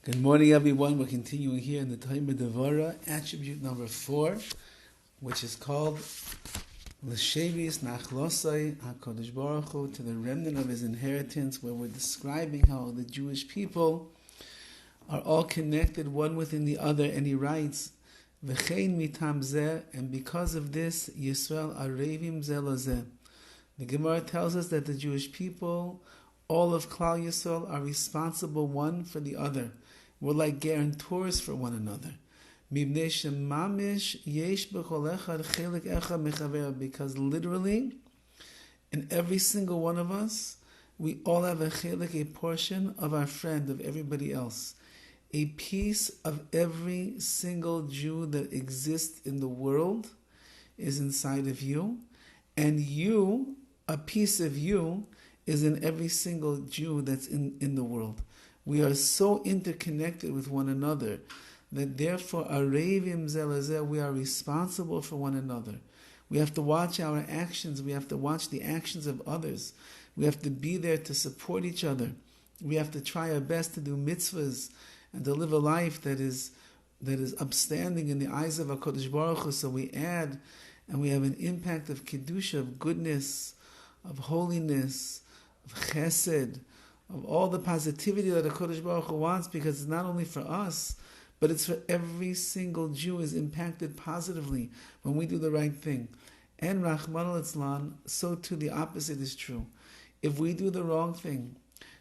Good morning, everyone. We're continuing here in the DEVORAH, attribute number 4, which is called L'Shevis Nachlosai HaKadosh Baruch Hu, to the remnant of his inheritance, where we're describing how the Jewish people are all connected one within the other, and he writes, V'chein mitam zeh, and because of this, Yisrael arevim zeh lozeh. The Gemara tells us that the Jewish people, all of Klal Yisrael, are responsible one for the other. We're like guarantors for one another. Because literally, in every single one of us, we all have a chelik, a portion of our friend, of everybody else. A piece of every single Jew that exists in the world is inside of you, and you, a piece of you, is in every single Jew that's in the world. We are so interconnected with one another that therefore, arevim zelazeh, we are responsible for one another. We have to watch our actions. We have to watch the actions of others. We have to be there to support each other. We have to try our best to do mitzvahs and to live a life that is upstanding in the eyes of HaKadosh Baruch Hu. So we add and we have an impact of kedusha, of goodness, of holiness, of chesed, of all the positivity that HaKadosh Baruch Hu wants, because it's not only for us, but it's for every single Jew is impacted positively when we do the right thing. And Rahman al-Islam, so too the opposite is true. If we do the wrong thing,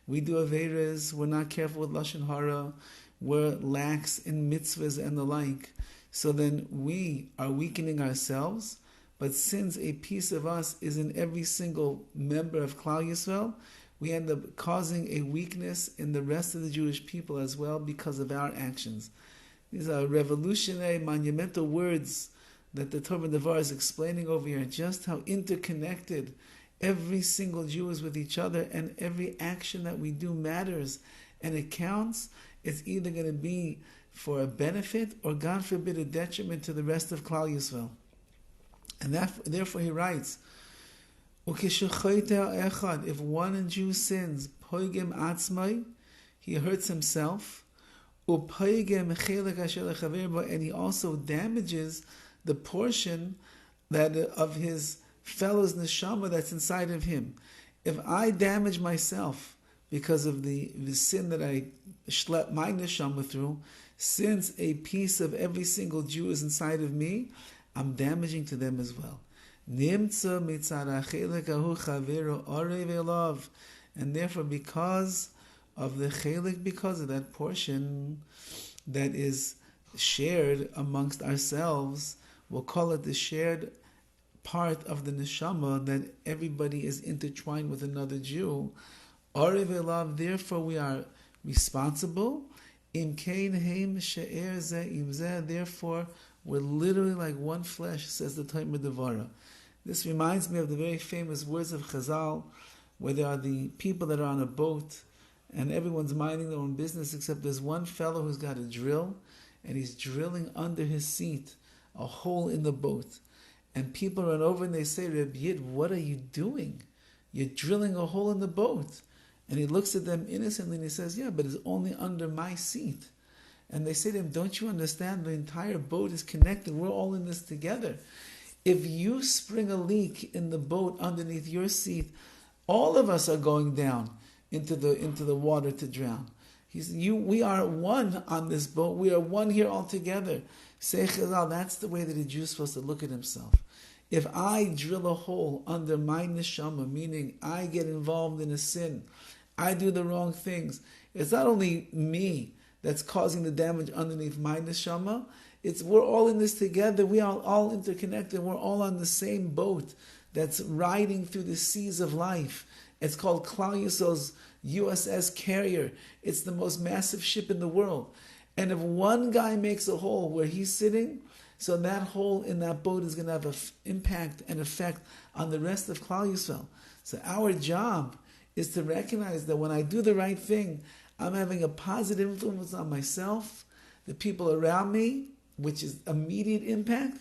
we do averas, we're not careful with lashon hara, we're lax in mitzvahs and the like, so then we are weakening ourselves. But since a piece of us is in every single member of Klal Yisrael, we end up causing a weakness in the rest of the Jewish people as well because of our actions. These are revolutionary, monumental words that the Torah DEVORAH is explaining over here, just how interconnected every single Jew is with each other, and every action that we do matters and it counts. It's either going to be for a benefit or, God forbid, a detriment to the rest of Klal Yisrael. And therefore he writes, if one Jew sins, he hurts himself, and he also damages the portion that of his fellow's neshama that's inside of him. If I damage myself because of the sin that I schlep my neshama through, since a piece of every single Jew is inside of me, I'm damaging to them as well. And therefore, because of the chelik, because of that portion that is shared amongst ourselves, we'll call it the shared part of the neshama, that everybody is intertwined with another Jew. Therefore, we are responsible. Therefore, we're literally like one flesh, says the Torah DEVORAH. This reminds me of the very famous words of Chazal, where there are the people that are on a boat, and everyone's minding their own business, except there's one fellow who's got a drill, and he's drilling under his seat a hole in the boat. And people run over and they say, Rabbi, what are you doing? You're drilling a hole in the boat. And he looks at them innocently and he says, yeah, but it's only under my seat. And they say to him, don't you understand? The entire boat is connected. We're all in this together. If you spring a leak in the boat underneath your seat, all of us are going down into the water to drown. He said, we are one on this boat. We are one here all together. Say Chazal, that's the way that a Jew is supposed to look at himself. If I drill a hole under my neshama, meaning I get involved in a sin, I do the wrong things, it's not only me that's causing the damage underneath my neshama. We're all in this together. We are all interconnected. We're all on the same boat that's riding through the seas of life. It's called Klal Yisrael's USS Carrier. It's the most massive ship in the world. And if one guy makes a hole where he's sitting, so that hole in that boat is going to have an impact and effect on the rest of Klal Yisrael. So our job is to recognize that when I do the right thing, I'm having a positive influence on myself, the people around me, which is immediate impact,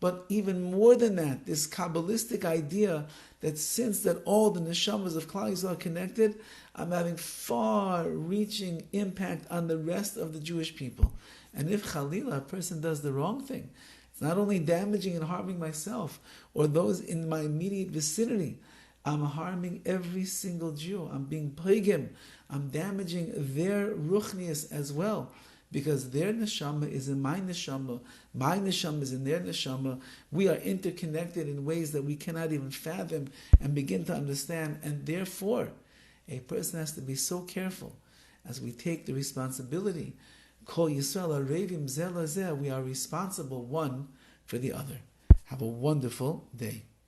But even more than that, this Kabbalistic idea that since that all the neshamas of Klal Yisrael are connected, I'm having far-reaching impact on the rest of the Jewish people. And if Chalila, a person does the wrong thing, it's not only damaging and harming myself or those in my immediate vicinity, I'm harming every single Jew. I'm being pagim. I'm damaging their ruchnius as well, because their neshama is in my neshama is in their neshama. We are interconnected in ways that we cannot even fathom and begin to understand, and therefore, a person has to be so careful as we take the responsibility. Kol Yisrael arevim zeh lazeh. We are responsible one for the other. Have a wonderful day.